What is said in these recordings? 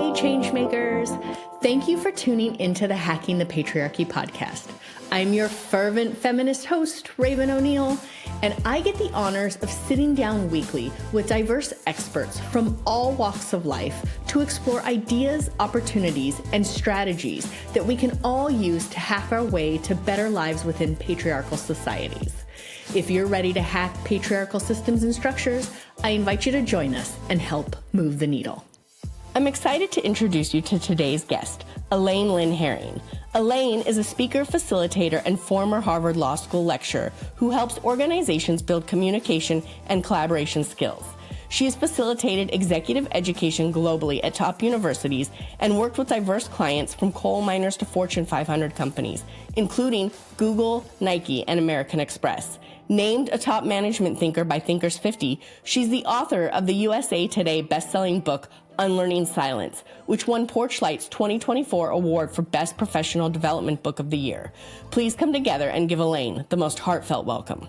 Hey, changemakers! Thank you for tuning into the Hacking the Patriarchy podcast. I'm your fervent feminist host, Raven O'Neill, and I get the honors of sitting down weekly with diverse experts from all walks of life to explore ideas, opportunities, and strategies that we can all use to hack our way to better lives within patriarchal societies. If you're ready to hack patriarchal systems and structures, I invite you to join us and help move the needle. I'm excited to introduce you to today's guest, Elaine Lin Hering. Elaine is a speaker, facilitator, and former Harvard Law School lecturer who helps organizations build communication and collaboration skills. She has facilitated executive education globally at top universities and worked with diverse clients from coal miners to Fortune 500 companies, including Google, Nike, and American Express. Named a top management thinker by Thinkers 50, she's the author of the USA Today best-selling book, Unlearning Silence, which won Porchlight's 2024 award for Best Professional Development Book of the Year. Please come together and give Elaine the most heartfelt welcome.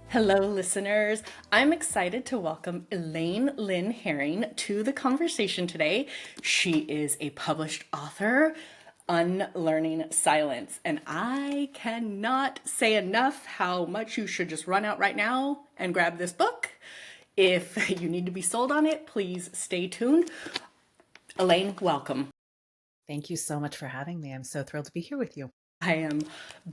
Hello, listeners. I'm excited to welcome Elaine Lin Hering to the conversation today. She is a published author, Unlearning Silence, and I cannot say enough how much you should just run out right now and grab this book. If you need to be sold on it, please stay tuned. Elaine, welcome. Thank you so much for having me. I'm so thrilled to be here with you. I am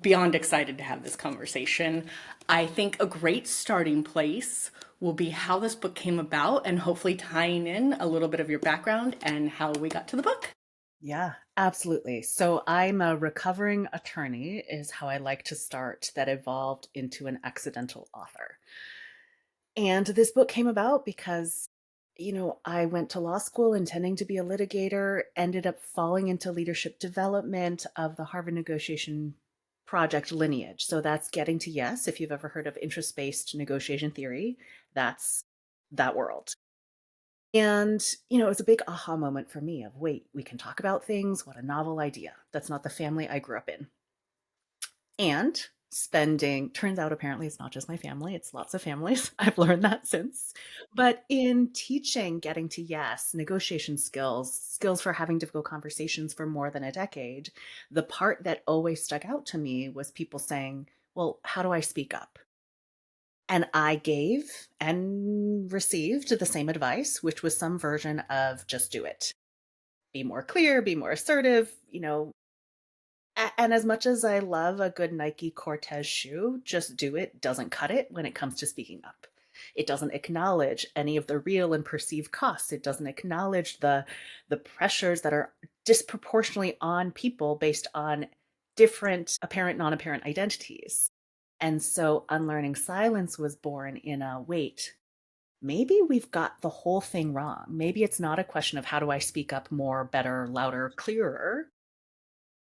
beyond excited to have this conversation. I think a great starting place will be how this book came about and hopefully tying in a little bit of your background and how we got to the book. Yeah, absolutely. So I'm a recovering attorney is how I like to start, that evolved into an accidental author. And this book came about because, I went to law school intending to be a litigator, ended up falling into leadership development of the Harvard negotiation project lineage. So that's getting to yes. If you've ever heard of interest-based negotiation theory, that's that world. And, it was a big aha moment for me of, wait, we can talk about things. What a novel idea. That's not the family I grew up in. And turns out apparently it's not just my family, it's lots of families. I've learned that since. But in teaching getting to yes, negotiation skills for having difficult conversations for more than a decade, the part that always stuck out to me was people saying, well, how do I speak up? And I gave and received the same advice, which was some version of just do it. Be more clear, be more assertive, And as much as I love a good Nike Cortez shoe, just do it doesn't cut it when it comes to speaking up. It doesn't acknowledge any of the real and perceived costs. It doesn't acknowledge the pressures that are disproportionately on people based on different apparent, non-apparent identities. And so Unlearning Silence was born in a wait. Maybe we've got the whole thing wrong. Maybe it's not a question of how do I speak up more, better, louder, clearer.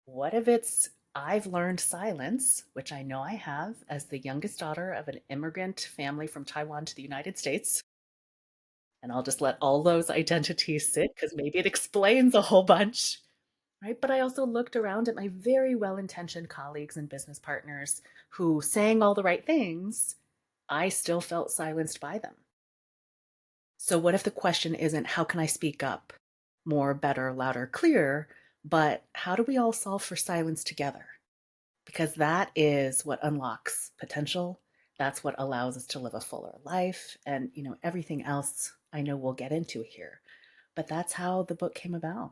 What if it's I've learned silence, which I know I have as the youngest daughter of an immigrant family from Taiwan to the United States. And I'll just let all those identities sit because maybe it explains a whole bunch. Right? But I also looked around at my very well-intentioned colleagues and business partners who sang all the right things. I still felt silenced by them. So what if the question isn't how can I speak up more, better, louder, clearer, but how do we all solve for silence together? Because that is what unlocks potential. That's what allows us to live a fuller life. And, everything else I know we'll get into here. But that's how the book came about.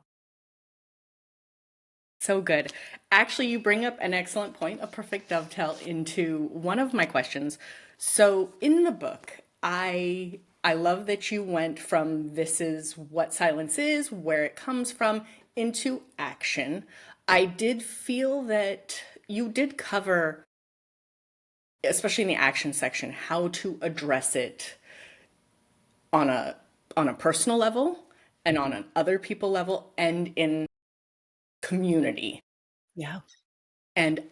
So good. Actually, you bring up an excellent point, a perfect dovetail into one of my questions. So in the book, I love that you went from this is what silence is, where it comes from, into action. I did feel that you did cover, especially in the action section, how to address it on a personal level and on an other people level and in community. Yeah. And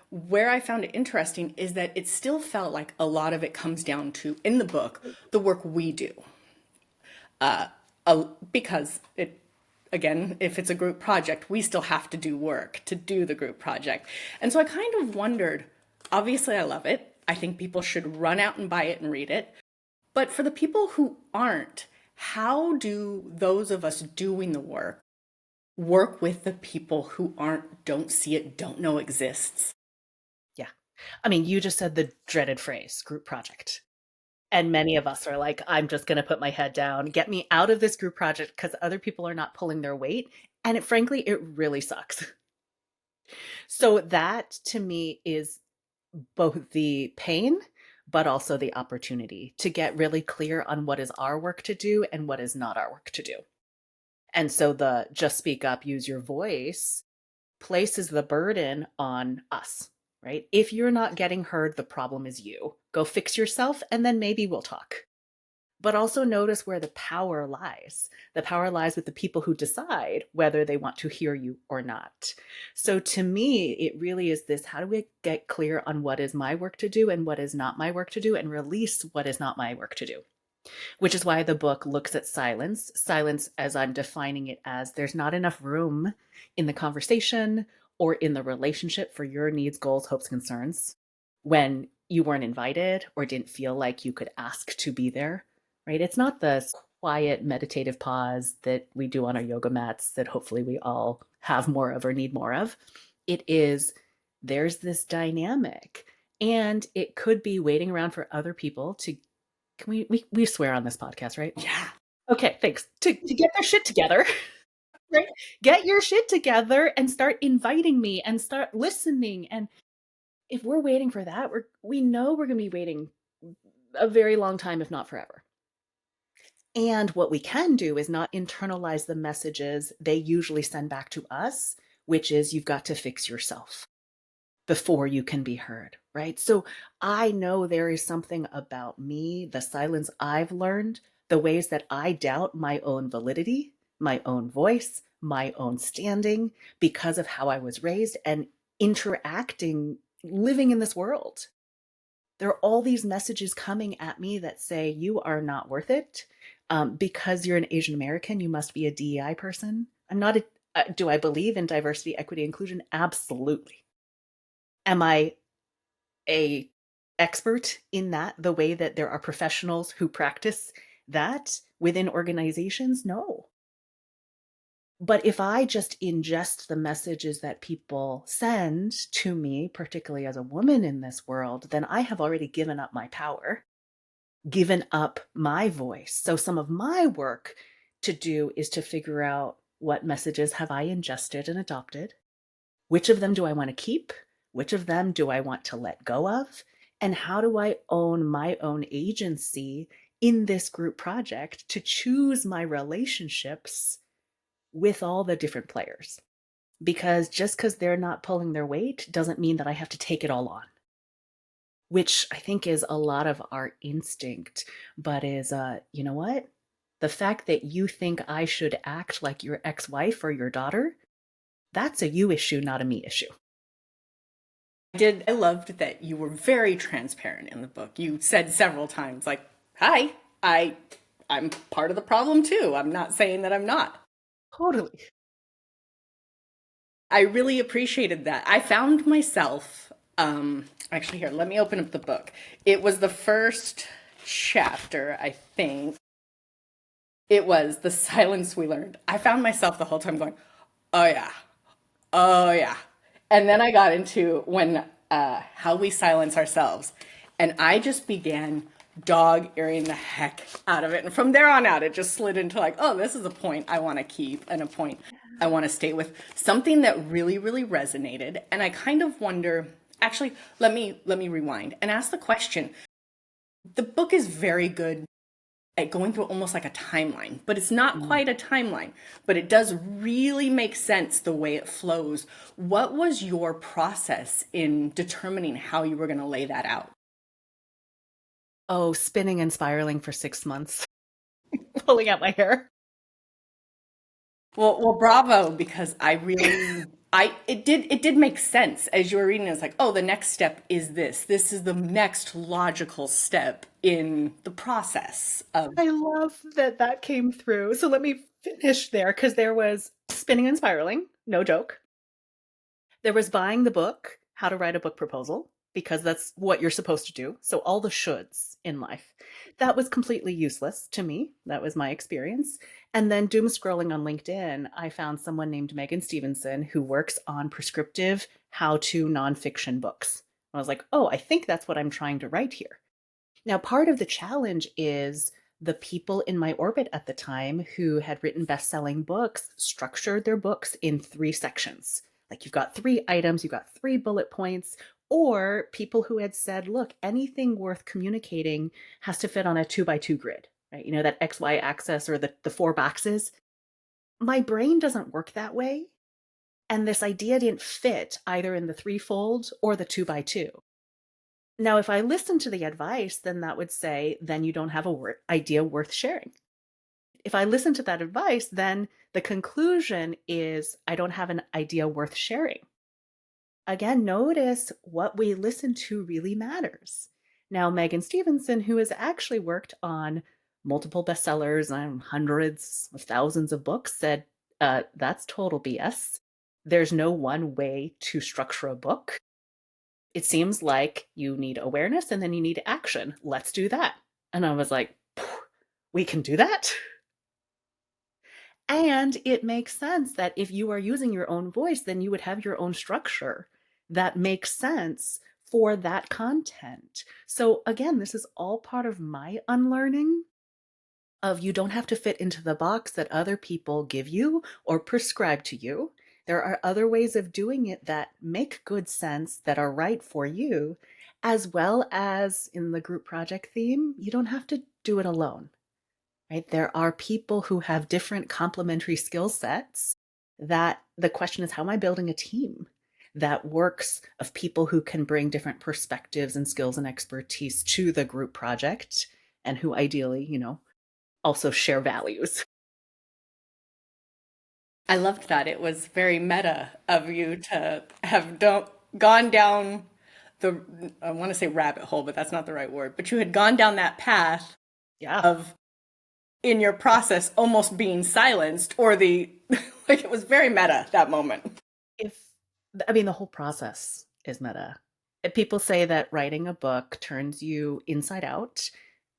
where I found it interesting is that it still felt like a lot of it comes down to, in the book, the work we do. Because again, if it's a group project, we still have to do work to do the group project. And so I kind of wondered, obviously I love it. I think people should run out and buy it and read it. But for the people who aren't, how do those of us doing the work with the people who don't see it, don't know exists? Yeah. I mean, you just said the dreaded phrase, group project. And many of us are like, I'm just going to put my head down, get me out of this group project because other people are not pulling their weight. And frankly, it really sucks. So that to me is both the pain, but also the opportunity to get really clear on what is our work to do and what is not our work to do. And so the just speak up, use your voice places the burden on us, right? If you're not getting heard, the problem is you. Go fix yourself, and then maybe we'll talk. But also notice where the power lies. The power lies with the people who decide whether they want to hear you or not. So to me, it really is this, how do we get clear on what is my work to do and what is not my work to do, and release what is not my work to do? Which is why the book looks at silence. Silence, as I'm defining it, as there's not enough room in the conversation or in the relationship for your needs, goals, hopes, concerns when you weren't invited or didn't feel like you could ask to be there, right? It's not the quiet meditative pause that we do on our yoga mats that hopefully we all have more of or need more of. It is, there's this dynamic, and it could be waiting around for other people to, can we swear on this podcast, right? Yeah. Okay, thanks. To get their shit together, right? Get your shit together and start inviting me and start listening. And if we're waiting for that, we know we're going to be waiting a very long time, if not forever. And what we can do is not internalize the messages they usually send back to us, which is you've got to fix yourself before you can be heard, right? So I know there is something about me, the silence I've learned, the ways that I doubt my own validity, my own voice, my own standing because of how I was raised and interacting, living in this world. There are all these messages coming at me that say, you are not worth it. Because you're an Asian American, you must be a DEI person. I'm not do I believe in diversity, equity, inclusion? Absolutely. Am I a expert in that the way that there are professionals who practice that within organizations? No. But if I just ingest the messages that people send to me, particularly as a woman in this world, then I have already given up my power, given up my voice. So some of my work to do is to figure out, what messages have I ingested and adopted? Which of them do I want to keep? Which of them do I want to let go of? And how do I own my own agency in this group project to choose my relationships with all the different players? Because just because they're not pulling their weight doesn't mean that I have to take it all on, which I think is a lot of our instinct, but is, you know what? The fact that you think I should act like your ex-wife or your daughter, that's a you issue, not a me issue. I loved that you were very transparent in the book. You said several times, like, hi, I'm part of the problem too. I'm not saying that I'm not. Totally. I really appreciated that. I found myself, actually here, let me open up the book. It was the first chapter, I think. It was The Silence We Learned. I found myself the whole time going, oh yeah, oh yeah. And then I got into when how we silence ourselves. And I just began dog earing the heck out of it. And from there on out, it just slid into like, oh, this is a point I want to keep and a point I want to stay with. Something that really, really resonated. And I kind of wonder, actually, let me rewind and ask the question. The book is very good at going through almost like a timeline, but it's not quite a timeline, but it does really make sense the way it flows. What was your process in determining how you were going to lay that out? Oh, spinning and spiraling for 6 months, pulling out my hair. Well, bravo, because I really, it did make sense as you were reading. It's like, oh, the next step is this. This is the next logical step in the process of. I love that that came through. So let me finish there, because there was spinning and spiraling, no joke. There was buying the book, How to Write a Book Proposal. because that's what you're supposed to do. So all the shoulds in life. That was completely useless to me. That was my experience. And then doom scrolling on LinkedIn, I found someone named Megan Stevenson who works on prescriptive how-to nonfiction books. I was like, oh, I think that's what I'm trying to write here. Now, part of the challenge is the people in my orbit at the time who had written best-selling books structured their books in 3 sections. Like, you've got 3 items, you've got 3 bullet points, or people who had said, look, anything worth communicating has to fit on a 2 by 2 grid, right? You know, that XY axis or the 4 boxes. My brain doesn't work that way. And this idea didn't fit either in the threefold or the 2 by 2. Now, if I listen to the advice, then that would say, then you don't have a idea worth sharing. If I listen to that advice, then the conclusion is I don't have an idea worth sharing. Again, notice what we listen to really matters. Now, Megan Stevenson, who has actually worked on multiple bestsellers and hundreds of thousands of books, said, that's total BS. There's no one way to structure a book. It seems like you need awareness and then you need action. Let's do that. And I was like, we can do that? And it makes sense that if you are using your own voice, then you would have your own structure that makes sense for that content. So again, this is all part of my unlearning of you don't have to fit into the box that other people give you or prescribe to you. There are other ways of doing it that make good sense, that are right for you, as well as in the group project theme, you don't have to do it alone, right? There are people who have different complementary skill sets that the question is, how am I building a team that works of people who can bring different perspectives and skills and expertise to the group project and who ideally, you know, also share values. I loved that. It was very meta of you to have gone down the, I want to say rabbit hole, but that's not the right word, but you had gone down that path Yeah. of, in your process, almost being silenced, or the, like, it was very meta that moment. If I mean, the whole process is meta. People say that writing a book turns you inside out,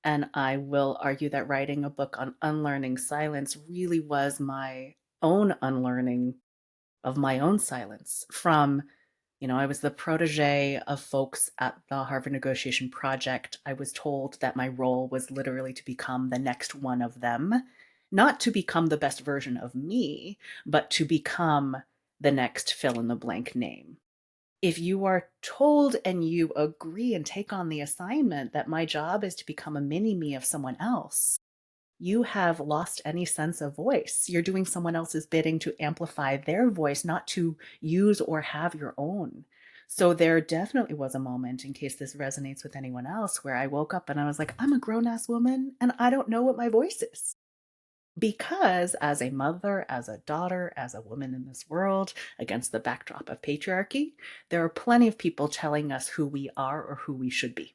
and I will argue that writing a book on unlearning silence really was my own unlearning of my own silence from, you know, I was the protege of folks at the Harvard Negotiation Project. I was told that my role was literally to become the next one of them, not to become the best version of me, but to become the next fill in the blank name. If you are told and you agree and take on the assignment that my job is to become a mini me of someone else, you have lost any sense of voice. You're doing someone else's bidding to amplify their voice, not to use or have your own. So there definitely was a moment, in case this resonates with anyone else, where I woke up and I was like, I'm a grown-ass woman and I don't know what my voice is. Because as a mother, as a daughter, as a woman in this world, against the backdrop of patriarchy, there are plenty of people telling us who we are or who we should be.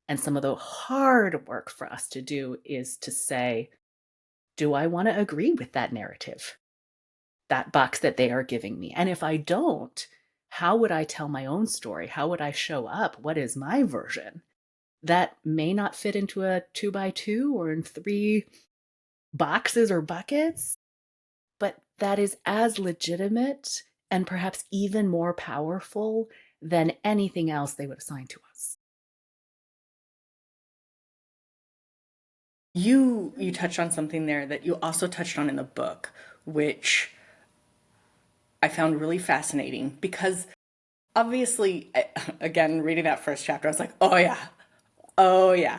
And some of the hard work for us to do is to say, do I want to agree with that narrative, that box that they are giving me? And if I don't, how would I tell my own story? How would I show up? What is my version? That may not fit into a 2 by 2 or in 3 boxes or buckets, but that is as legitimate and perhaps even more powerful than anything else they would assign to us. You touched on something there that you also touched on in the book, which I found really fascinating because obviously, again, reading that first chapter, I was like, oh yeah, oh yeah.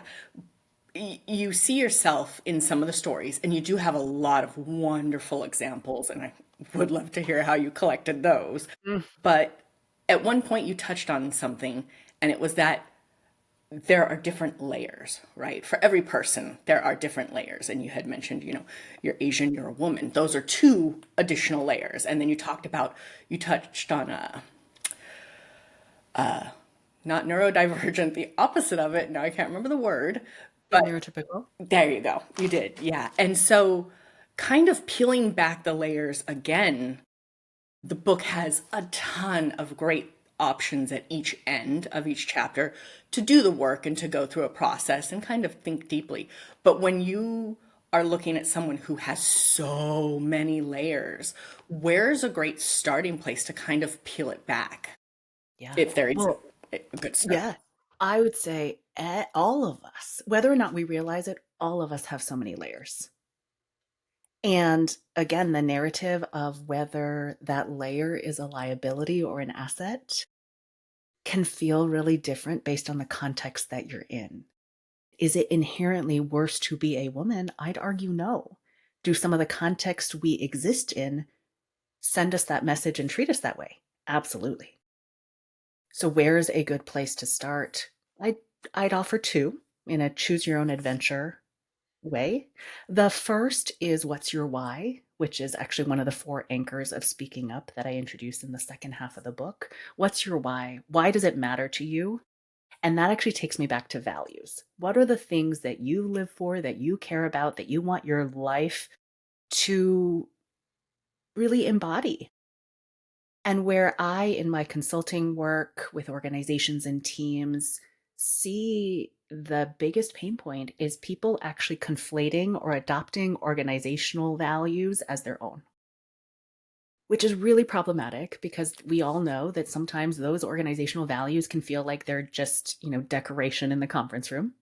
You see yourself in some of the stories, and you do have a lot of wonderful examples, and I would love to hear how you collected those. Mm. But at one point, you touched on something, and it was that there are different layers, right? For every person, there are different layers. And you had mentioned, you know, you're Asian, you're a woman. Those are 2 additional layers. And then you touched on not neurodivergent, the opposite of it. Now I can't remember the word, but Neurotypical. there you go. You did. Yeah. And so kind of peeling back the layers again, the book has a ton of great options at each end of each chapter to do the work and to go through a process and kind of think deeply. But when you are looking at someone who has so many layers, where's a great starting place to kind of peel it back? Yeah. If there is Well, a good start. yeah, I would say all of us, whether or not we realize it, all of us have so many layers. And again, the narrative of whether that layer is a liability or an asset can feel really different based on the context that you're in. Is it inherently worse to be a woman? I'd argue no. Do some of the context we exist in send us that message and treat us that way? Absolutely. So where's a good place to start? I'd, I'd offer two in a choose your own adventure way. The first is what's your why, which is actually one of the four anchors of speaking up that I introduced in the second half of the book. What's your why? Why does it matter to you? And that actually takes me back to values. What are the things that you live for, that you care about, that you want your life to really embody? And where I, in my consulting work with organizations and teams, see the biggest pain point is people actually conflating or adopting organizational values as their own, which is really problematic because we all know that sometimes those organizational values can feel like they're just, decoration in the conference room.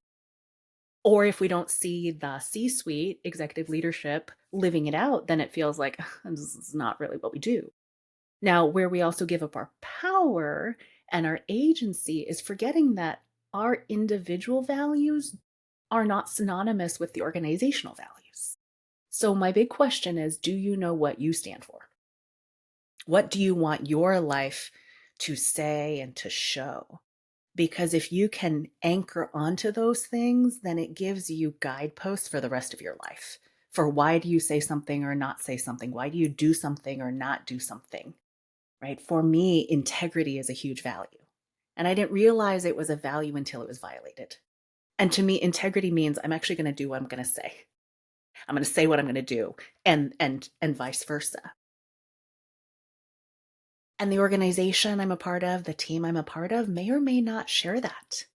Or if we don't see the C-suite executive leadership living it out, then it feels like this is not really what we do. Now, where we also give up our power and our agency is forgetting that our individual values are not synonymous with the organizational values. So, my big question is, do you know what you stand for? What do you want your life to say and to show? Because if you can anchor onto those things, then it gives you guideposts for the rest of your life. For why do you say something or not say something? Why do you do something or not do something? Right? For me, integrity is a huge value. And I didn't realize it was a value until it was violated. And to me, integrity means I'm actually going to do what I'm going to say. I'm going to say what I'm going to do, and vice versa. And the organization I'm a part of, the team I'm a part of, may or may not share that.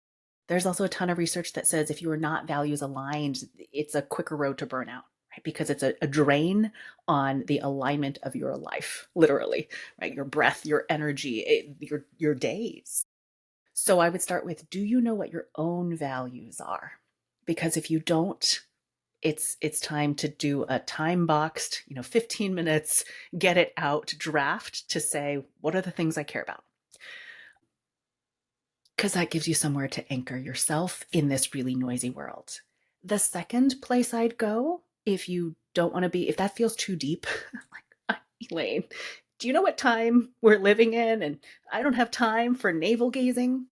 There's also a ton of research that says if you are not values aligned, it's a quicker road to burnout, right? Because it's a drain on the alignment of your life, literally, right? Your breath, your energy, your days. So I would start with, do you know what your own values are? Because if you don't, it's time to do a time boxed, 15 minutes, get it out draft to say, what are the things I care about? Because that gives you somewhere to anchor yourself in this really noisy world. The second place I'd go, if you don't want to be, if that feels too deep, like, Elaine, do you know what time we're living in? And I don't have time for navel gazing.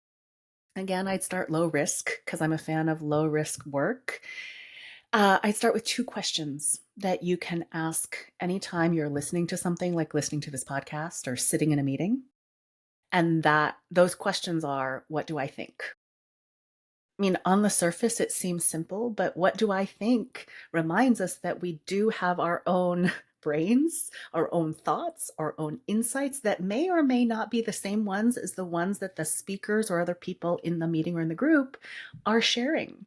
Again, I'd start low risk because I'm a fan of low risk work. I'd start with two questions that you can ask anytime you're listening to something like listening to this podcast or sitting in a meeting. And that those questions are, what do I think? I mean, on the surface, it seems simple, but what do I think reminds us that we do have our own brains, our own thoughts, our own insights that may or may not be the same ones as the ones that the speakers or other people in the meeting or in the group are sharing.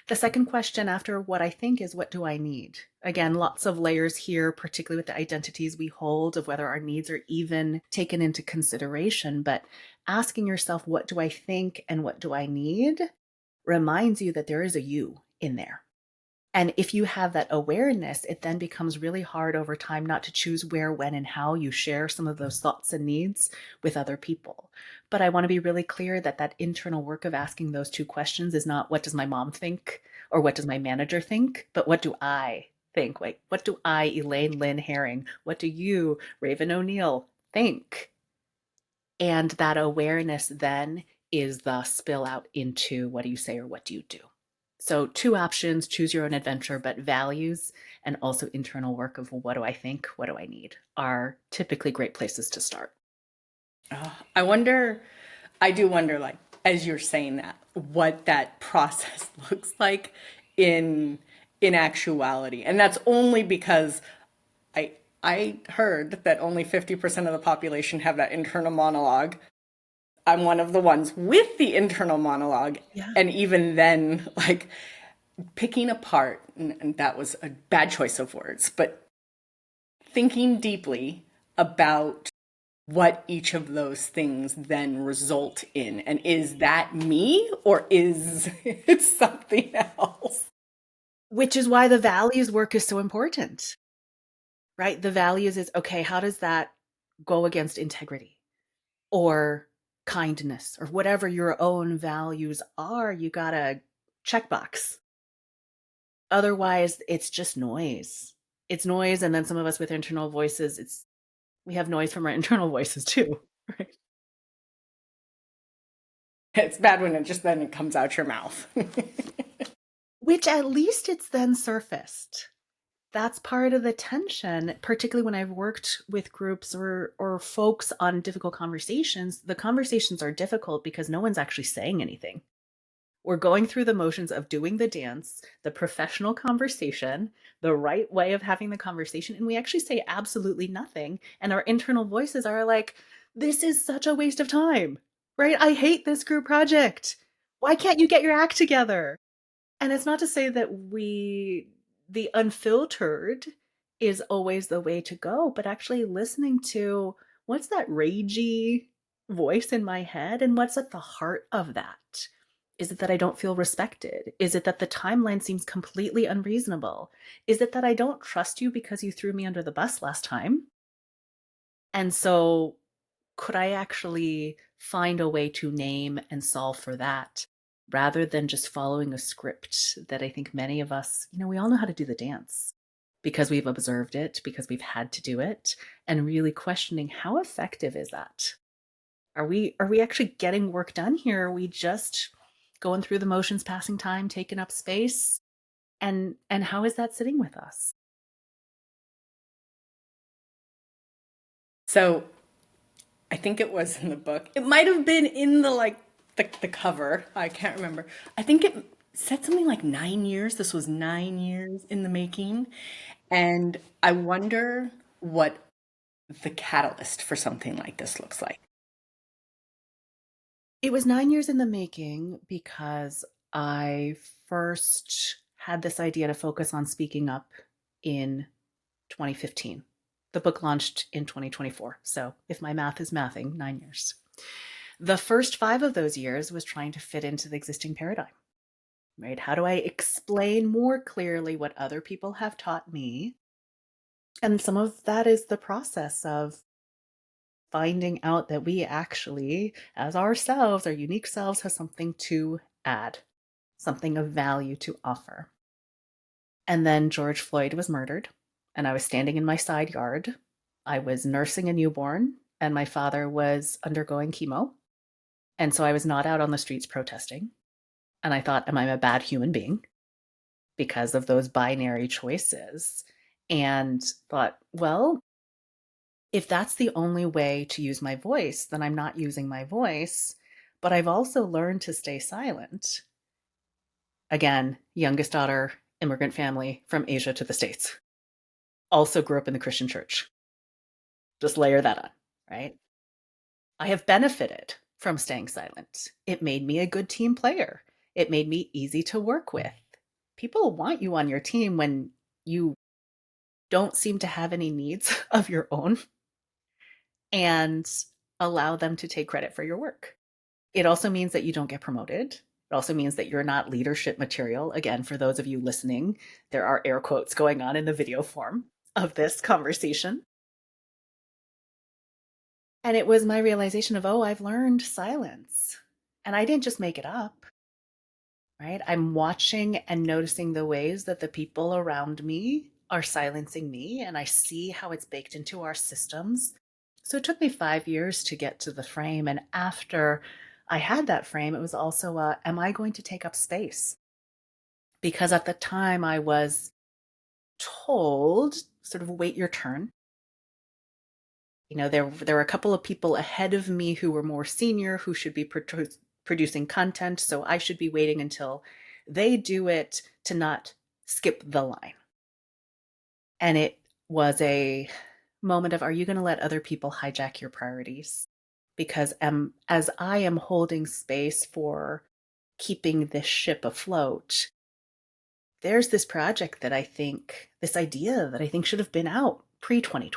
The second question after what I think is, what do I need? Again, lots of layers here, particularly with the identities we hold of whether our needs are even taken into consideration. But asking yourself, what do I think and what do I need, reminds you that there is a you in there. And if you have that awareness, it then becomes really hard over time not to choose where, when, and how you share some of those thoughts and needs with other people. But I want to be really clear that that internal work of asking those two questions is not, what does my mom think or what does my manager think, but what do I think? Like, what do I, Elaine Lin Hering, what do you, Raven O'Neill, think? And that awareness then is the spill out into, what do you say or what do you do? So two options, choose your own adventure, but values and also internal work of what do I think, what do I need, are typically great places to start. I do wonder, like, as you're saying that, what that process looks like in actuality. And that's only because I heard that only 50% of the population have that internal monologue. I'm one of the ones with the internal monologue. Yeah. And even then, like picking apart, and that was a bad choice of words, but thinking deeply about what each of those things then result in. And is that me or is it something else? Which is why the values work is so important, right? The values is okay, how does that go against integrity or kindness or whatever your own values are? You got to checkbox. Otherwise, it's just noise. It's noise. And then some of us with internal voices, we have noise from our internal voices too, right? It's bad when it comes out your mouth. Which at least it's then surfaced. That's part of the tension, particularly when I've worked with groups or folks on difficult conversations. The conversations are difficult because no one's actually saying anything. We're going through the motions of doing the dance, the professional conversation, the right way of having the conversation, and we actually say absolutely nothing. And our internal voices are like, this is such a waste of time, right? I hate this group project. Why can't you get your act together? And it's not to say that the unfiltered is always the way to go, but actually listening to what's that ragey voice in my head and what's at the heart of that? Is it that I don't feel respected? Is it that the timeline seems completely unreasonable? Is it that I don't trust you because you threw me under the bus last time? And so could I actually find a way to name and solve for that rather than just following a script that I think many of us, we all know how to do the dance because we've observed it, because we've had to do it, and really questioning how effective is that? Are we actually getting work done here? Are we just going through the motions, passing time, taking up space? And how is that sitting with us? So I think it was in the book. It might have been in the cover. I can't remember. I think it said something like 9 years. This was 9 years in the making. And I wonder what the catalyst for something like this looks like. It was 9 years in the making because I first had this idea to focus on speaking up in 2015. The book launched in 2024. So if my math is mathing, 9 years. The first 5 of those years was trying to fit into the existing paradigm, right? How do I explain more clearly what other people have taught me? And some of that is the process of finding out that we actually, as ourselves, our unique selves, have something to add, something of value to offer. And then George Floyd was murdered, and I was standing in my side yard. I was nursing a newborn, and my father was undergoing chemo. And so I was not out on the streets protesting. And I thought, am I a bad human being because of those binary choices? And thought, well, if that's the only way to use my voice, then I'm not using my voice. But I've also learned to stay silent. Again, youngest daughter, immigrant family from Asia to the States. Also grew up in the Christian church. Just layer that on, right? I have benefited from staying silent. It made me a good team player. It made me easy to work with. People want you on your team when you don't seem to have any needs of your own and allow them to take credit for your work. It also means that you don't get promoted. It also means that you're not leadership material. Again, for those of you listening, there are air quotes going on in the video form of this conversation. And it was my realization of, oh, I've learned silence. And I didn't just make it up, right? I'm watching and noticing the ways that the people around me are silencing me, and I see how it's baked into our systems. So it took me 5 years to get to the frame. And after I had that frame, it was also, am I going to take up space? Because at the time I was told, sort of, wait your turn. There were a couple of people ahead of me who were more senior, who should be producing content. So I should be waiting until they do it to not skip the line. And it was a moment of, are you going to let other people hijack your priorities? because as I am holding space for keeping this ship afloat, there's this project that I think, this idea that I think should have been out pre-2020.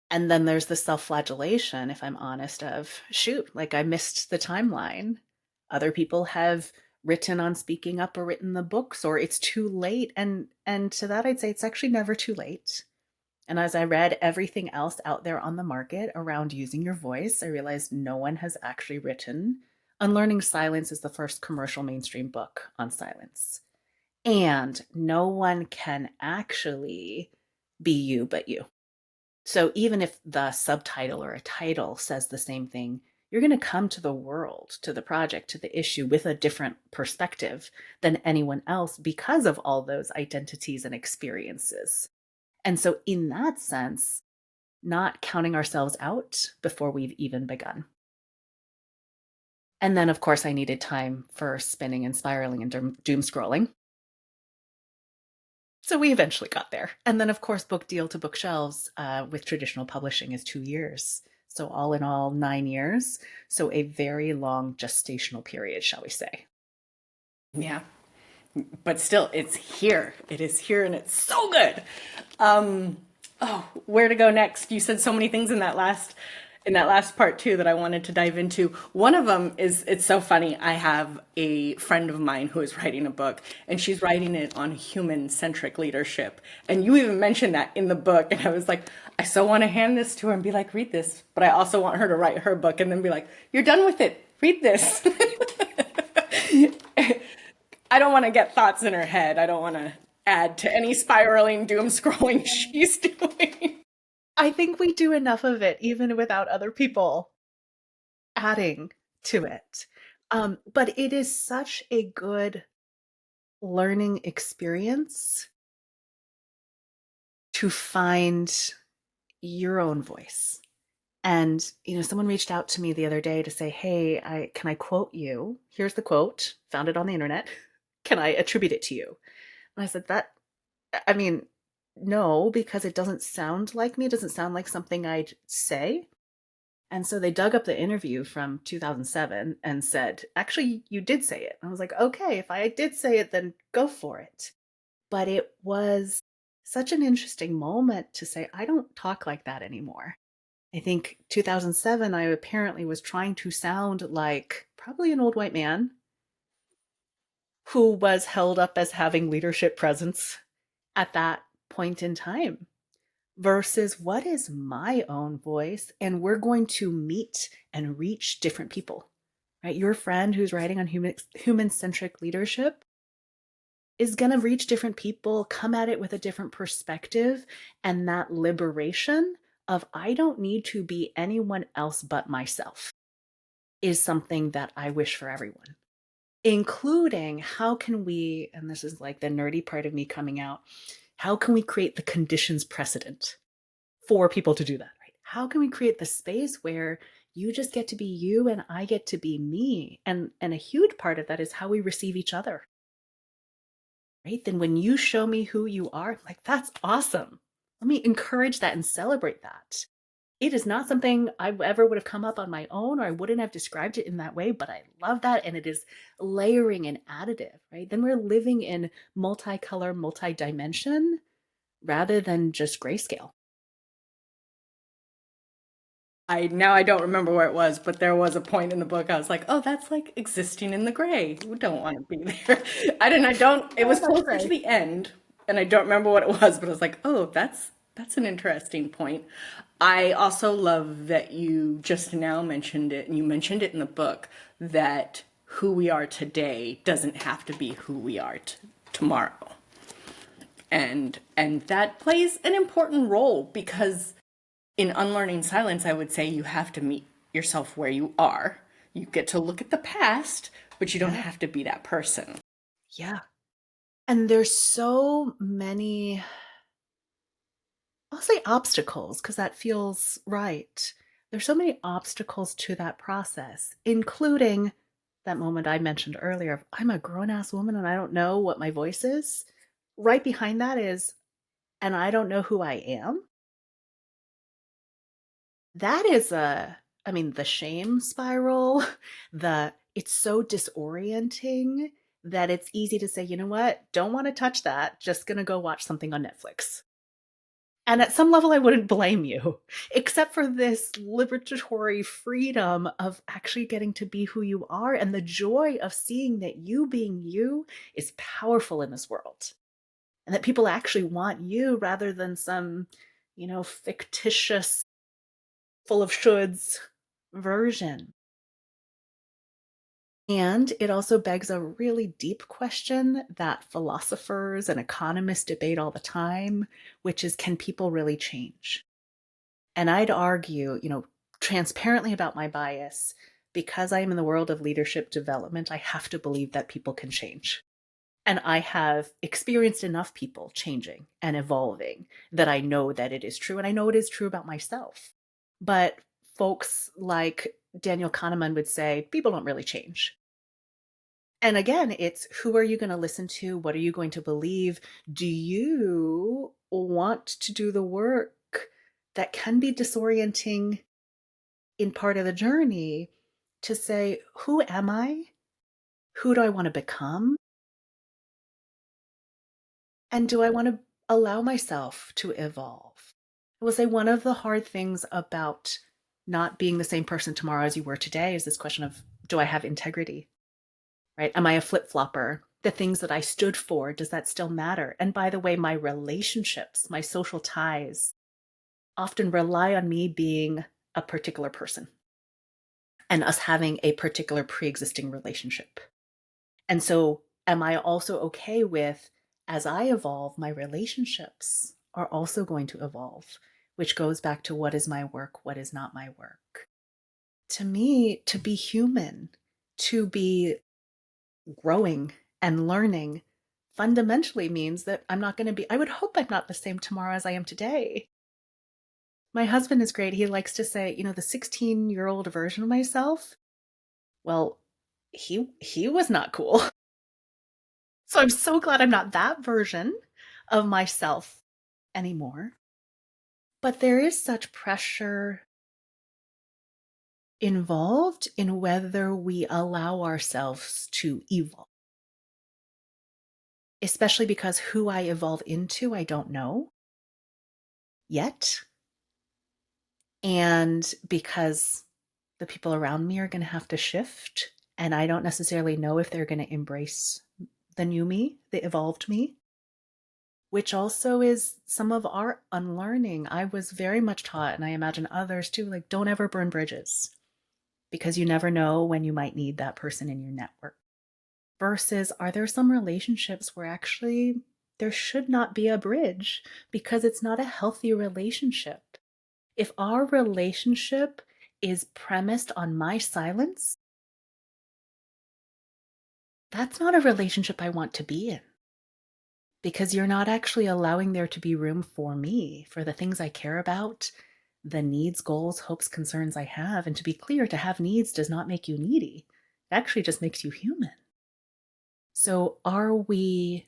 And then there's the self-flagellation, if I'm honest, of shoot, like I missed the timeline. Other people have written on speaking up or written the books, or it's too late. And to that I'd say it's actually never too late. And as I read everything else out there on the market around using your voice, I realized no one has actually written. Unlearning Silence is the first commercial mainstream book on silence. And no one can actually be you but you. So even if the subtitle or a title says the same thing, you're going to come to the world, to the project, to the issue with a different perspective than anyone else because of all those identities and experiences. And so, in that sense, not counting ourselves out before we've even begun. And then, of course, I needed time for spinning and spiraling and doom scrolling. So we eventually got there. And then, of course, book deal to bookshelves with traditional publishing is 2 years. So, all in all, 9 years. So, a very long gestational period, shall we say. Yeah. But still, it's here. It is here and it's so good. Where to go next? You said so many things in that last part too that I wanted to dive into. One of them is, it's so funny. I have a friend of mine who is writing a book and she's writing it on human-centric leadership. And you even mentioned that in the book. And I was like, I so want to hand this to her and be like, read this. But I also want her to write her book and then be like, you're done with it. Read this. I don't want to get thoughts in her head. I don't want to add to any spiraling doom scrolling she's doing. I think we do enough of it, even without other people adding to it. But it is such a good learning experience to find your own voice. And, someone reached out to me the other day to say, hey, can I quote you? Here's the quote, found it on the internet. Can I attribute it to you? And I said, no, because it doesn't sound like me. It doesn't sound like something I'd say. And so they dug up the interview from 2007 and said, actually, you did say it. And I was like, okay, if I did say it, then go for it. But it was such an interesting moment to say, I don't talk like that anymore. I think 2007, I apparently was trying to sound like probably an old white man who was held up as having leadership presence at that point in time versus what is my own voice. And we're going to meet and reach different people, right? Your friend who's writing on human-centric leadership is going to reach different people, come at it with a different perspective. And that liberation of I don't need to be anyone else but myself is something that I wish for everyone, including how can we, and this is like the nerdy part of me coming out, how can we create the conditions precedent for people to do that, right? How can we create the space where you just get to be you and I get to be me? And a huge part of that is how we receive each other, right? Then when you show me who you are, I'm like, that's awesome. Let me encourage that and celebrate that. It is not something I ever would have come up on my own, or I wouldn't have described it in that way, but I love that. And it is layering and additive, right? Then we're living in multicolor, multi-dimension rather than just grayscale. I don't remember where it was, but there was a point in the book I was like, oh, that's like existing in the gray. We don't want to be there. It was closer to the end and I don't remember what it was, but I was like, oh, that's an interesting point. I also love that you just now mentioned it, and you mentioned it in the book, that who we are today doesn't have to be who we are tomorrow. And that plays an important role because in Unlearning Silence, I would say you have to meet yourself where you are. You get to look at the past, but you don't have to be that person. Yeah. And there's so many, I'll say obstacles, because that feels right. There's so many obstacles to that process, including that moment I mentioned earlier of I'm a grown-ass woman and I don't know what my voice is. Right behind that is, and I don't know who I am. That is the shame spiral, it's so disorienting that it's easy to say, "You know what? Don't wanna touch that, just gonna go watch something on Netflix." And at some level, I wouldn't blame you, except for this liberatory freedom of actually getting to be who you are and the joy of seeing that you being you is powerful in this world, and that people actually want you rather than some, fictitious, full of shoulds version. And it also begs a really deep question that philosophers and economists debate all the time, which is, can people really change? And I'd argue, transparently about my bias, because I am in the world of leadership development, I have to believe that people can change. And I have experienced enough people changing and evolving that I know that it is true. And I know it is true about myself. But folks like Daniel Kahneman would say, people don't really change. And again, it's, who are you going to listen to? What are you going to believe? Do you want to do the work that can be disorienting in part of the journey to say, who am I? Who do I want to become? And do I want to allow myself to evolve? I will say one of the hard things about not being the same person tomorrow as you were today is this question of, do I have integrity? Right? Am I a flip flopper? The things that I stood for, does that still matter? And by the way, my relationships, my social ties often rely on me being a particular person and us having a particular pre existing relationship. And so, am I also okay with, as I evolve, my relationships are also going to evolve, which goes back to, what is my work? What is not my work? To me, to be human, to be growing and learning fundamentally means that I'm not going to be, I would hope I'm not the same tomorrow as I am today. My husband is great. He likes to say, the 16-year-old version of myself, well, he was not cool. So I'm so glad I'm not that version of myself anymore. But there is such pressure involved in whether we allow ourselves to evolve, especially because who I evolve into, I don't know yet. And because the people around me are going to have to shift, and I don't necessarily know if they're going to embrace the new me, the evolved me, which also is some of our unlearning. I was very much taught, and I imagine others too, like, don't ever burn bridges because you never know when you might need that person in your network. Versus, are there some relationships where actually there should not be a bridge because it's not a healthy relationship? If our relationship is premised on my silence, that's not a relationship I want to be in, because you're not actually allowing there to be room for me, for the things I care about, the needs, goals, hopes, concerns I have. And to be clear, to have needs does not make you needy. It actually just makes you human. So are we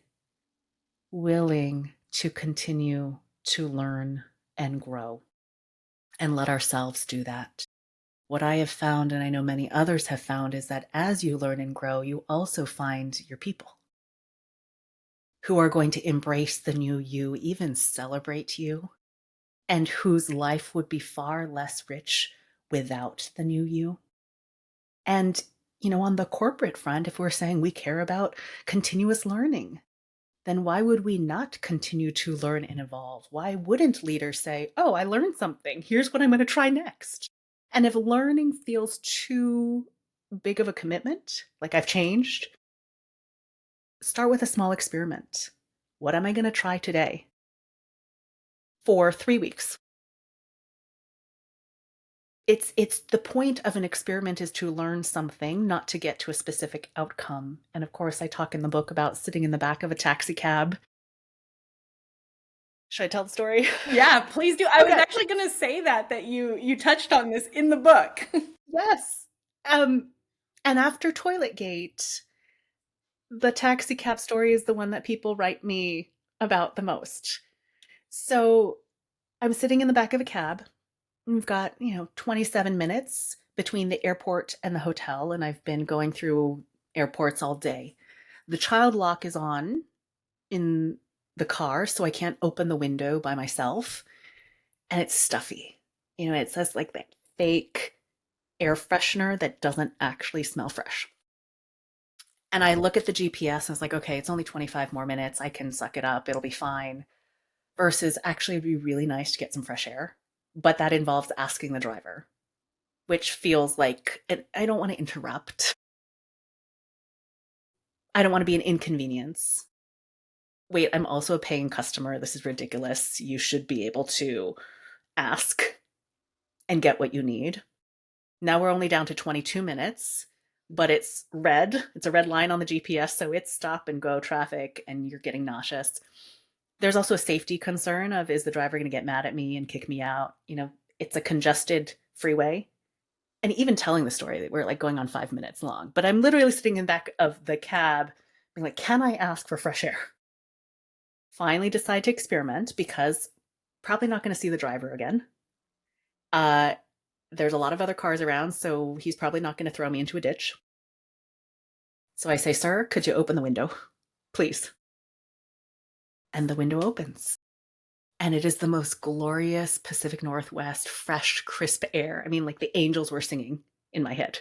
willing to continue to learn and grow and let ourselves do that? What I have found, and I know many others have found, is that as you learn and grow, you also find your people who are going to embrace the new you, even celebrate you, and whose life would be far less rich without the new you. And, on the corporate front, if we're saying we care about continuous learning, then why would we not continue to learn and evolve? Why wouldn't leaders say, oh, I learned something, here's what I'm going to try next? And if learning feels too big of a commitment, like I've changed, start with a small experiment. What am I going to try today for 3 weeks? It's the point of an experiment is to learn something, not to get to a specific outcome. And of course, I talk in the book about sitting in the back of a taxi cab. Should I tell the story? Yeah, please do. I was Okay. actually going to say that you touched on this in the book. Yes. And after Toiletgate, the taxi cab story is the one that people write me about the most. So I'm sitting in the back of a cab. We've got, 27 minutes between the airport and the hotel, and I've been going through airports all day. The child lock is on in the car, so I can't open the window by myself, and it's stuffy. It says like that fake air freshener that doesn't actually smell fresh. And I look at the GPS and it's like, okay, it's only 25 more minutes. I can suck it up. It'll be fine. Versus actually, it'd be really nice to get some fresh air. But that involves asking the driver, which feels like I don't want to interrupt. I don't want to be an inconvenience. Wait, I'm also a paying customer. This is ridiculous. You should be able to ask and get what you need. Now we're only down to 22 minutes, but it's red. It's a red line on the GPS, so it's stop and go traffic and you're getting nauseous. There's also a safety concern of, is the driver going to get mad at me and kick me out? It's a congested freeway. And even telling the story, that we're like going on 5 minutes long, but I'm literally sitting in the back of the cab being like, can I ask for fresh air? Finally decide to experiment because probably not going to see the driver again. There's a lot of other cars around, so he's probably not going to throw me into a ditch. So I say, sir, could you open the window, please? And the window opens. And it is the most glorious Pacific Northwest, fresh, crisp air. I mean, like the angels were singing in my head.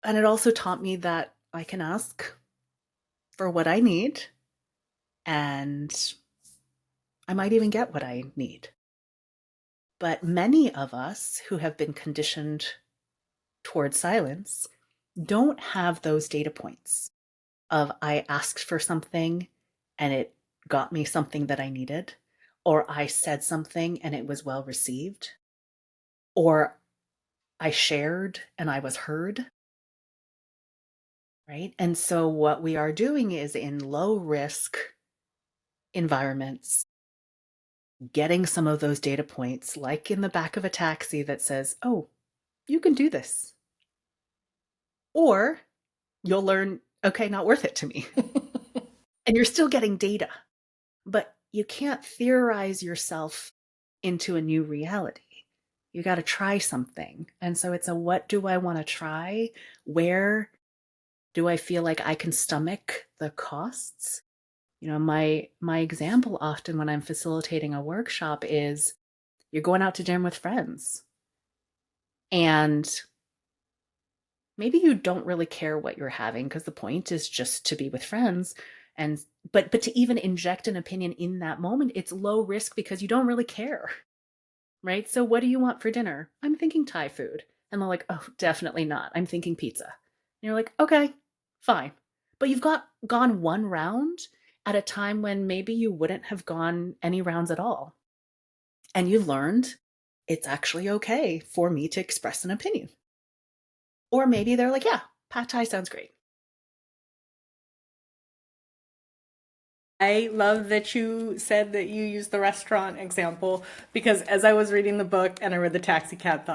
And it also taught me that I can ask for what I need, and I might even get what I need. But many of us who have been conditioned towards silence don't have those data points of I asked for something and it got me something that I needed, or I said something and it was well received, or I shared and I was heard, right? And so what we are doing is, in low risk environments, getting some of those data points, like in the back of a taxi that says, oh, you can do this. Or you'll learn, okay, not worth it to me. And you're still getting data, but you can't theorize yourself into a new reality. You got to try something. And so it's a, what do I want to try? Where do I feel like I can stomach the costs? My example often when I'm facilitating a workshop is, you're going out to dinner with friends, and maybe you don't really care what you're having because the point is just to be with friends. But to even inject an opinion in that moment, it's low risk because you don't really care, right? So what do you want for dinner? I'm thinking Thai food. And they're like, oh, definitely not. I'm thinking pizza. And you're like, okay, fine. But you've gone one round at a time when maybe you wouldn't have gone any rounds at all. And you've learned it's actually okay for me to express an opinion. Or maybe they're like, yeah, pad thai sounds great. I love that you said that you used the restaurant example, because as I was reading the book and I read the taxi cab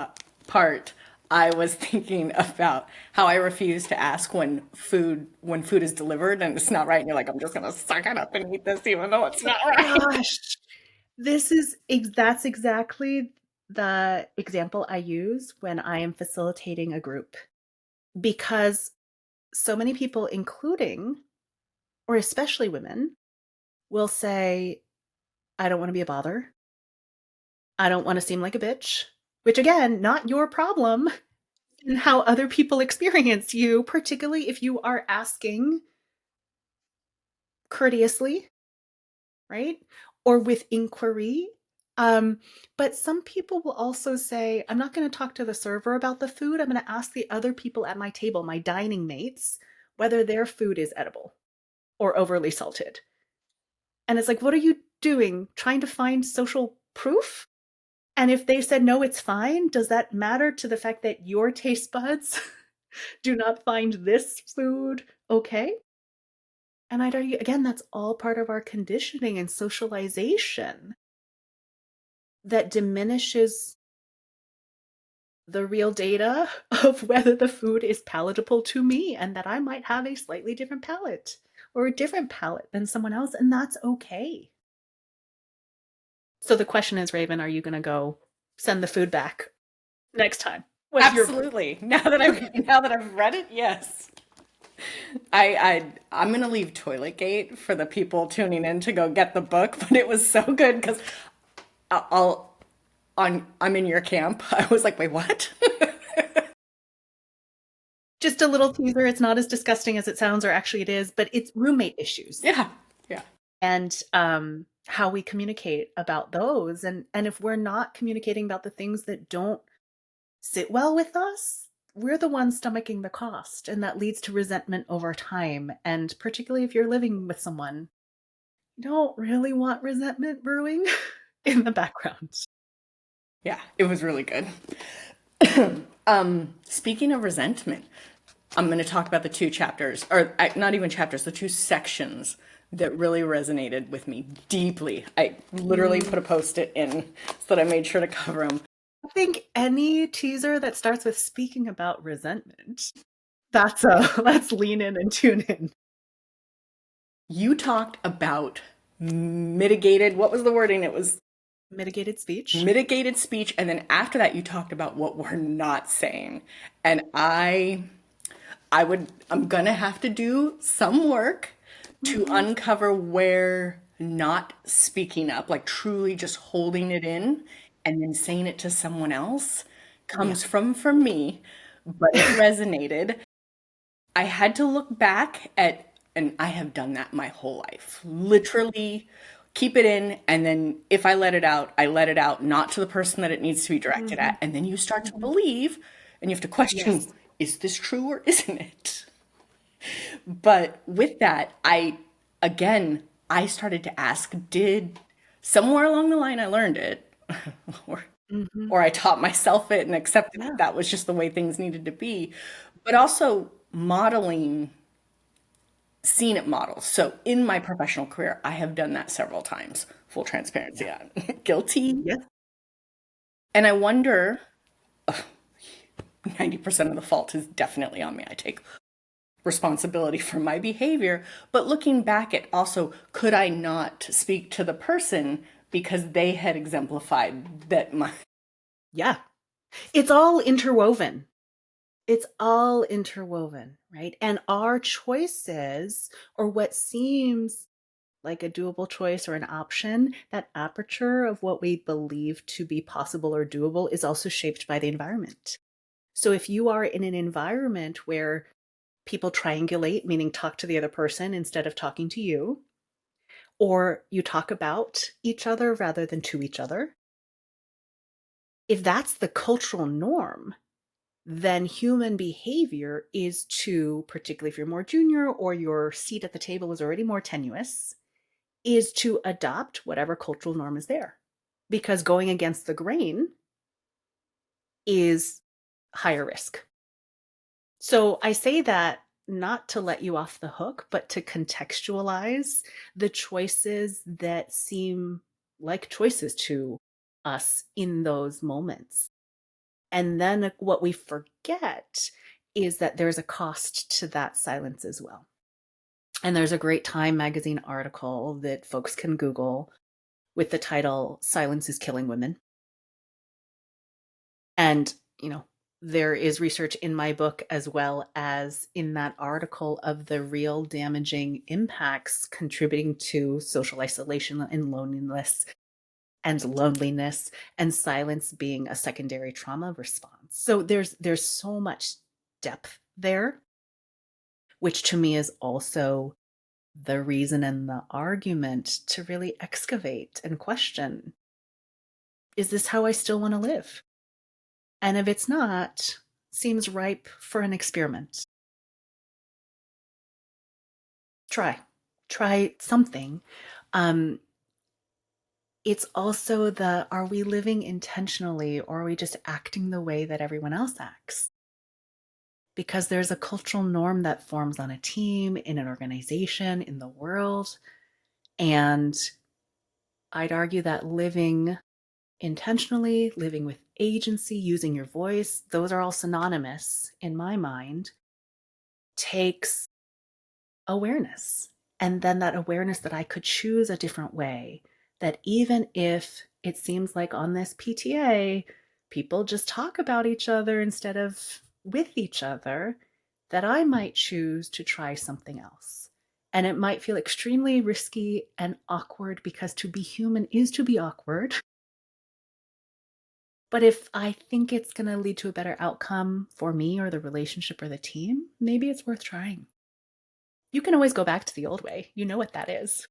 part, I was thinking about how I refuse to ask when food is delivered and it's not right, and you're like, I'm just gonna suck it up and eat this even though it's not right. Gosh, that's exactly the example I use when I am facilitating a group, because so many people, including or especially women, will say, I don't want to be a bother. I don't want to seem like a bitch, which again, not your problem, and how other people experience you, particularly if you are asking courteously, right? Or with inquiry. But some people will also say, I'm not going to talk to the server about the food. I'm going to ask the other people at my table, my dining mates, whether their food is edible or overly salted. And it's like, what are you doing? Trying to find social proof? And if they said, no, it's fine, does that matter to the fact that your taste buds do not find this food okay? And I'd argue, again, that's all part of our conditioning and socialization that diminishes the real data of whether the food is palatable to me, and that I might have a slightly different palate or a different palate than someone else, and that's okay. So the question is, Raven, are you going to go send the food back next time? What's your Absolutely. Now that I've read it, yes. I'm gonna leave Toiletgate for the people tuning in to go get the book, but it was so good because I'll I'm in your camp. I was like, wait, what? just a little teaser? It's not as disgusting as it sounds, or actually it is, but it's roommate issues. Yeah, yeah, And how we communicate about those. And if we're not communicating about the things that don't sit well with us, we're the ones stomaching the cost. And that leads to resentment over time. And particularly if you're living with someone, you don't really want resentment brewing in the background. yeah. It was really good. Speaking of resentment, I'm going to talk about the two chapters, or not even chapters, the two sections that really resonated with me deeply. I literally put a post-it in so that I made sure to cover them. I think any teaser that starts with speaking about resentment, that's a let's lean in and tune in. You talked about mitigated, what was the wording? It was Mitigated speech. mitigated speech, and then after that you talked about what we're not saying. And I'm gonna have to do some work to uncover where not speaking up, like truly just holding it in and then saying it to someone else, comes from for me, but it resonated. I had to look back at, and I have done that my whole life. Literally keep it in, and then if I let it out, I let it out, not to the person that it needs to be directed Mhm. at. And then you start to Mhm. believe, and you have to question, Yes. is this true or isn't it? But with that, again, I started to ask, did somewhere along the line I learned it, or Mhm. or I taught myself it and accepted Yeah. that that was just the way things needed to be, but also modeling, seeing it modeled. So in my professional career, I have done that several times. Full transparency, Yeah. I'm guilty. Yes. And I wonder, 90% of the fault is definitely on me. I take responsibility for my behavior. But looking back at also, could I not speak to the person because they had exemplified that my. Yeah. It's all interwoven. It's all interwoven, right? And our choices, or what seems like a doable choice or an option, that aperture of what we believe to be possible or doable is also shaped by the environment. So if you are in an environment where people triangulate, meaning talk to the other person instead of talking to you, or you talk about each other rather than to each other, if that's the cultural norm, then human behavior is to, particularly if you're more junior or your seat at the table is already more tenuous, is to adopt whatever cultural norm is there. Because going against the grain is higher risk. So I say that not to let you off the hook, but to contextualize the choices that seem like choices to us in those moments. And then what we forget is that there's a cost to that silence as well. And there's a great Time magazine article that folks can Google with the title Silence is Killing Women. And, there is research in my book as well as in that article of the real damaging impacts contributing to social isolation and loneliness and silence being a secondary trauma response. So there's so much depth there, which to me is also the reason and the argument to really excavate and question, is this how I still want to live? And if it's not, seems ripe for an experiment. Try something. Um, it's also are we living intentionally, or are we just acting the way that everyone else acts? Because there's a cultural norm that forms on a team, in an organization, in the world. And I'd argue that living intentionally, living with agency, using your voice, those are all synonymous in my mind, takes awareness. And then that awareness that I could choose a different way, that even if it seems like on this PTA, people just talk about each other instead of with each other, that I might choose to try something else. And it might feel extremely risky and awkward because to be human is to be awkward. But if I think it's going to lead to a better outcome for me or the relationship or the team, maybe it's worth trying. You can always go back to the old way. You know what that is.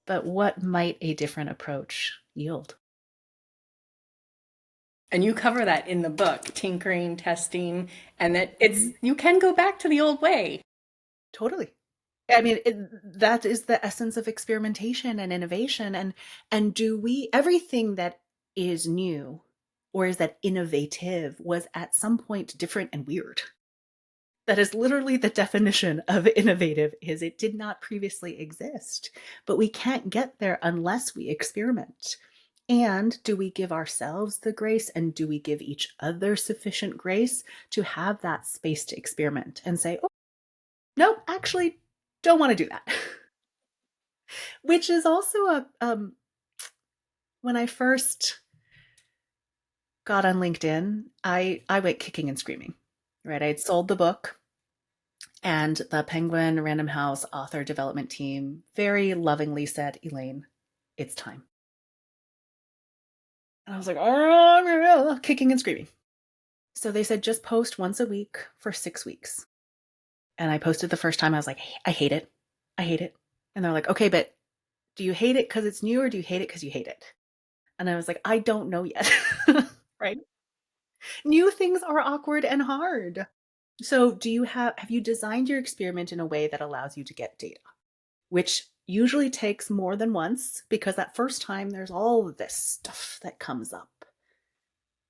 But what might a different approach yield? And you cover that in the book, tinkering, testing, and that you can go back to the old way. Totally. I mean, that is the essence of experimentation and innovation. And do we, everything that is new or is that innovative was at some point different and weird. That is literally the definition of innovative, is it did not previously exist. But we can't get there unless we experiment. And do we give ourselves the grace and do we give each other sufficient grace to have that space to experiment and say, oh, no, actually, don't want to do that. Which is also when I first got on LinkedIn, I went kicking and screaming, right? I had sold the book, and the Penguin Random House author development team very lovingly said, Elaine, it's time. And I was like, oh, kicking and screaming. So they said, just post once a week for 6 weeks. And I posted the first time. I was like, I hate it. I hate it. And they're like, okay, but do you hate it because it's new or do you hate it because you hate it? And I was like, I don't know yet. Right? New things are awkward and hard. So have you designed your experiment in a way that allows you to get data, which usually takes more than once because that first time there's all of this stuff that comes up.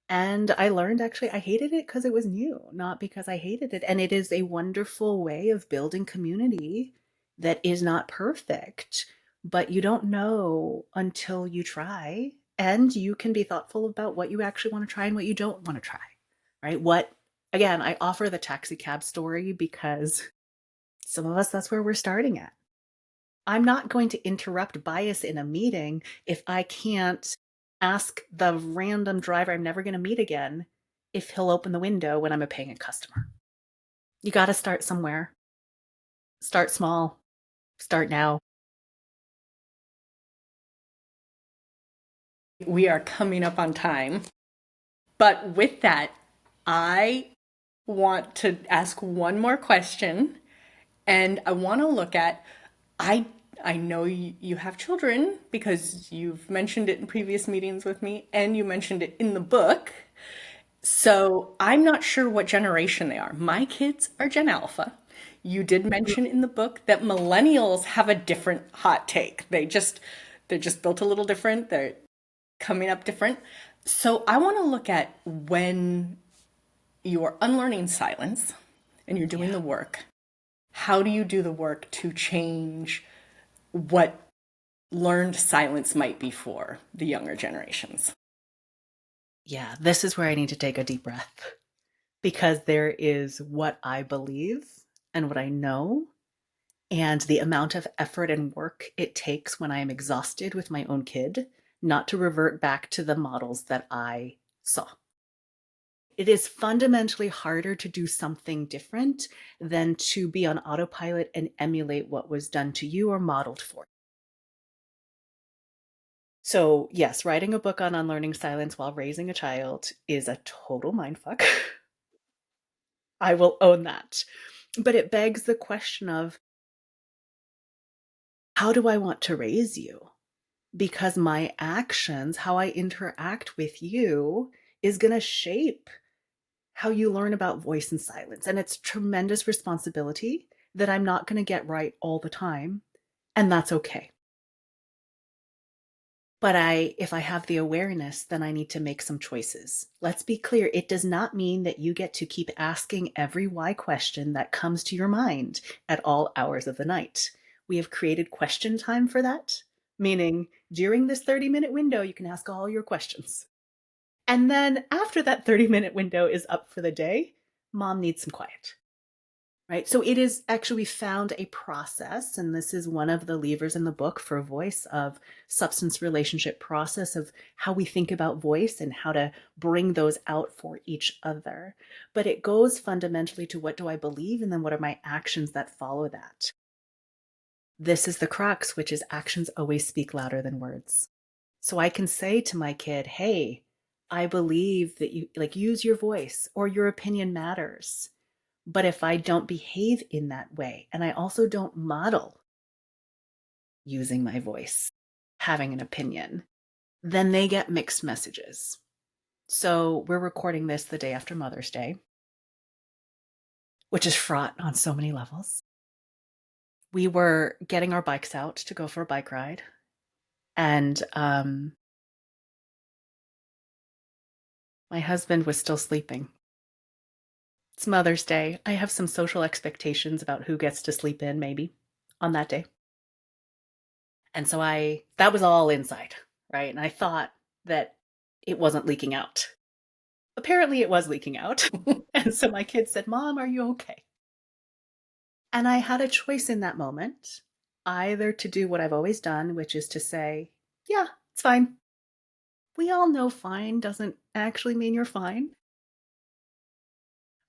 And I learned actually I hated it because it was new, not because I hated it. And it is a wonderful way of building community that is not perfect, but you don't know until you try. And you can be thoughtful about what you actually want to try and what you don't want to try, right? Again, I offer the taxi cab story because some of us, that's where we're starting at. I'm not going to interrupt bias in a meeting if I can't ask the random driver I'm never going to meet again if he'll open the window when I'm a paying customer. You got to start somewhere. Start small. Start now. We are coming up on time. But with that, I want to ask one more question. And I want to look at, I know you have children because you've mentioned it in previous meetings with me and you mentioned it in the book. So I'm not sure what generation they are. My kids are Gen Alpha. You did mention in the book that millennials have a different hot take. They're just built a little different. They're coming up different. So I want to look at when you're unlearning silence and you're doing the work. How do you do the work to change what learned silence might be for the younger generations? Yeah, this is where I need to take a deep breath because there is what I believe and what I know and the amount of effort and work it takes when I am exhausted with my own kid not to revert back to the models that I saw. It is fundamentally harder to do something different than to be on autopilot and emulate what was done to you or modeled for you. So, yes, writing a book on unlearning silence while raising a child is a total mindfuck. I will own that. But it begs the question of, how do I want to raise you? Because my actions, how I interact with you, is going to shape how you learn about voice and silence. And it's tremendous responsibility that I'm not going to get right all the time. And that's okay. But if I have the awareness, then I need to make some choices. Let's be clear. It does not mean that you get to keep asking every why question that comes to your mind at all hours of the night. We have created question time for that, meaning during this 30-minute window, you can ask all your questions. And then after that 30-minute window is up for the day, mom needs some quiet. right? So it is actually, we found a process, and this is one of the levers in the book for voice, of substance relationship process of how we think about voice and how to bring those out for each other. But it goes fundamentally to, what do I believe? And then what are my actions that follow that? This is the crux, which is actions always speak louder than words. So I can say to my kid, hey, I believe that you, like, use your voice, or your opinion matters. But if I don't behave in that way, and I also don't model using my voice, having an opinion, then they get mixed messages. So we're recording this the day after Mother's Day, which is fraught on so many levels. We were getting our bikes out to go for a bike ride. And my husband was still sleeping. It's Mother's Day. I have some social expectations about who gets to sleep in, maybe, on that day. And so that was all inside, right? And I thought that it wasn't leaking out. Apparently it was leaking out. And so my kid said, Mom, are you okay? And I had a choice in that moment, either to do what I've always done, which is to say, yeah, it's fine. We all know fine doesn't actually mean you're fine,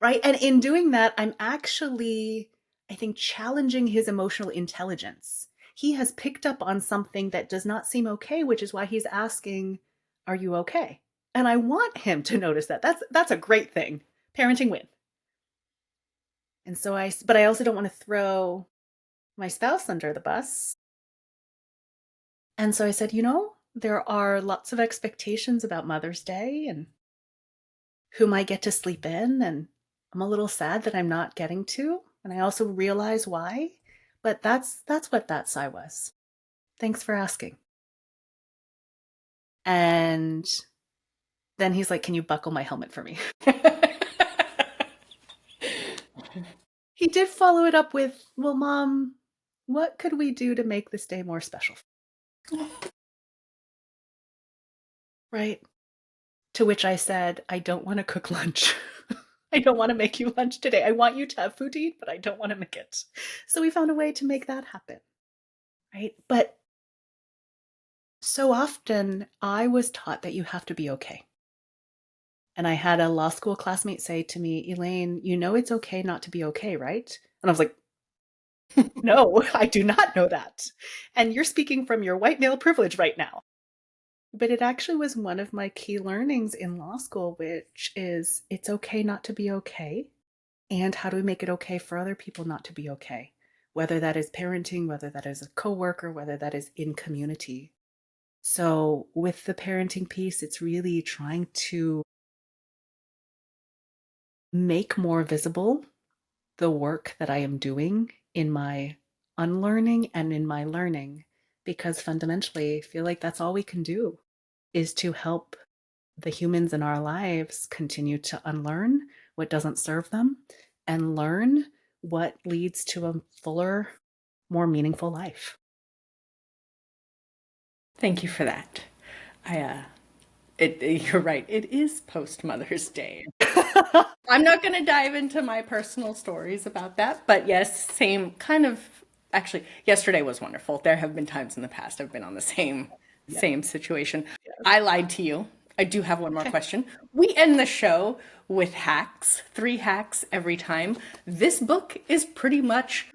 right? And in doing that, I'm actually, I think, challenging his emotional intelligence. He has picked up on something that does not seem okay, which is why he's asking, are you okay? And I want him to notice that. That's a great thing. Parenting win. And so but I also don't want to throw my spouse under the bus. And so I said, there are lots of expectations about Mother's Day and who might get to sleep in. And I'm a little sad that I'm not getting to. And I also realize why. But that's what that sigh was. Thanks for asking. And then he's like, can you buckle my helmet for me? He did follow it up with, well, Mom, what could we do to make this day more special? Right. To which I said, I don't want to cook lunch. I don't want to make you lunch today. I want you to have food to eat, but I don't want to make it. So we found a way to make that happen. Right. But so often I was taught that you have to be okay. And I had a law school classmate say to me, Elaine, it's okay not to be okay, right? And I was like, no, I do not know that. And you're speaking from your white male privilege right now. But it actually was one of my key learnings in law school, which is it's okay not to be okay. And how do we make it okay for other people not to be okay? Whether that is parenting, whether that is a coworker, whether that is in community. So with the parenting piece, it's really trying to make more visible the work that I am doing in my unlearning and in my learning, because fundamentally I feel like that's all we can do, is to help the humans in our lives continue to unlearn what doesn't serve them and learn what leads to a fuller, more meaningful life. Thank you for that. You're right. It is post Mother's Day. I'm not going to dive into my personal stories about that, but yes, same kind of. Actually, yesterday was wonderful. There have been times in the past I've been on the same situation. Yes. I lied to you. I do have one more question. We end the show with hacks, 3 hacks every time. This book is pretty much,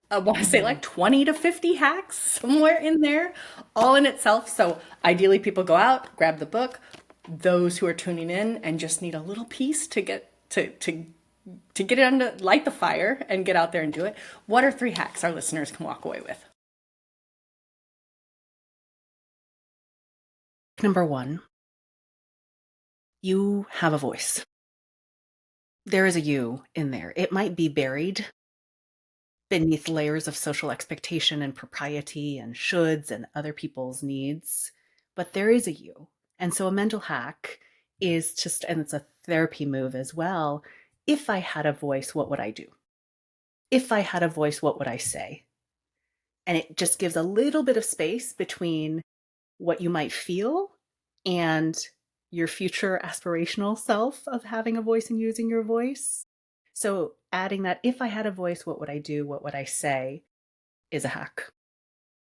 I want to say, like 20 to 50 hacks, somewhere in there, all in itself. So ideally people go out, grab the book. Those who are tuning in and just need a little piece to get to get it under, light the fire and get out there and do it. What are 3 hacks our listeners can walk away with? Number 1, you have a voice. There is a you in there. It might be buried beneath layers of social expectation and propriety and shoulds and other people's needs, but there is a you. And so a mental hack is just, and it's a therapy move as well. If I had a voice, what would I do? If I had a voice, what would I say? And it just gives a little bit of space between what you might feel and your future aspirational self of having a voice and using your voice. So adding that, if I had a voice, what would I do? What would I say? Is a hack.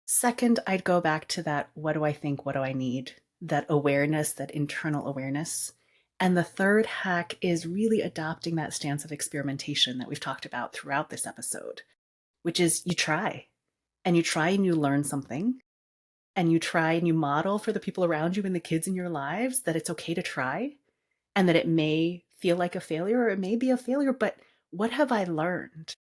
Second, I'd go back to that, what do I think? What do I need? That awareness, that internal awareness. And the third hack is really adopting that stance of experimentation that we've talked about throughout this episode, which is you try and you learn something, and you try and you model for the people around you and the kids in your lives that it's okay to try, and that it may feel like a failure or it may be a failure, but what have I learned?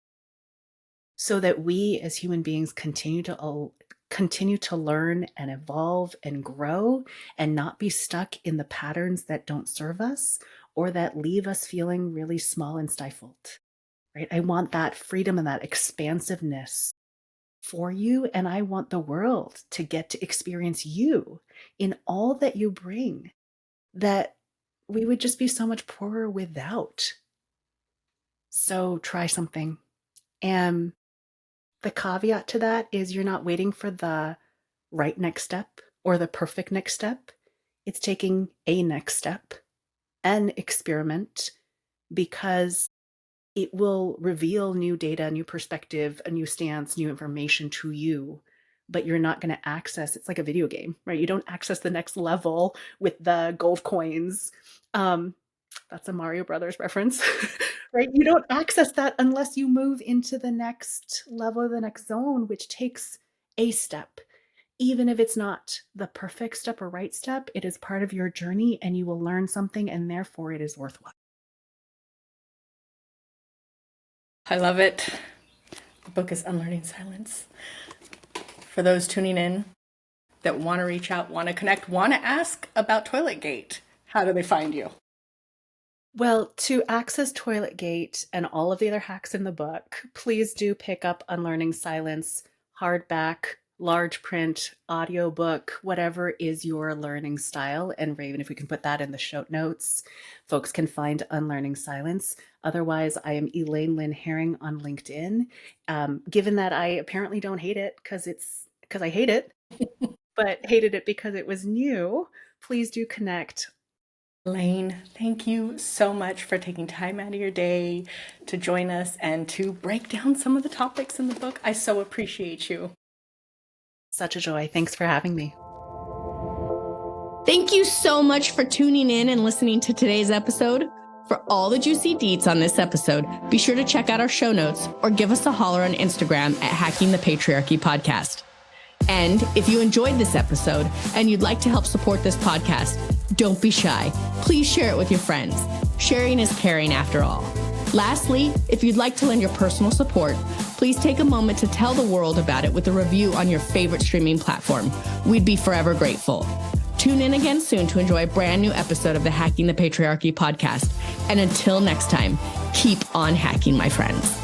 So that we as human beings continue to learn and evolve and grow and not be stuck in the patterns that don't serve us or that leave us feeling really small and stifled, right? I want that freedom and that expansiveness for you, and I want the world to get to experience you in all that you bring, that we would just be so much poorer without. So try something. And the caveat to that is you're not waiting for the right next step or the perfect next step. It's taking a next step and experiment, because it will reveal new data, new perspective, a new stance, new information to you, but you're not going to access, it's like a video game, right? You don't access the next level with the gold coins. That's a Mario Brothers reference, right? You don't access that unless you move into the next level, the next zone, which takes a step. Even if it's not the perfect step or right step, it is part of your journey and you will learn something, and therefore it is worthwhile. I love it. The book is Unlearning Silence. For those tuning in that want to reach out, want to connect, want to ask about Toiletgate, how do they find you? Well, to access Toiletgate and all of the other hacks in the book, please do pick up Unlearning Silence, hardback, large print, audiobook, whatever is your learning style. And Raven, if we can put that in the show notes, folks can find Unlearning Silence. Otherwise, I am Elaine Lin Hering on LinkedIn. Given that I apparently don't hate it because I hate it, but hated it because it was new, please do connect. Elaine, thank you so much for taking time out of your day to join us and to break down some of the topics in the book. I so appreciate you. Such a joy. Thanks for having me. Thank you so much for tuning in and listening to today's episode. For all the juicy deets on this episode, be sure to check out our show notes or give us a holler on Instagram at Hacking the Patriarchy Podcast. And if you enjoyed this episode and you'd like to help support this podcast, don't be shy. Please share it with your friends. Sharing is caring after all. Lastly, if you'd like to lend your personal support, please take a moment to tell the world about it with a review on your favorite streaming platform. We'd be forever grateful. Tune in again soon to enjoy a brand new episode of the Hacking the Patriarchy podcast. And until next time, keep on hacking, my friends.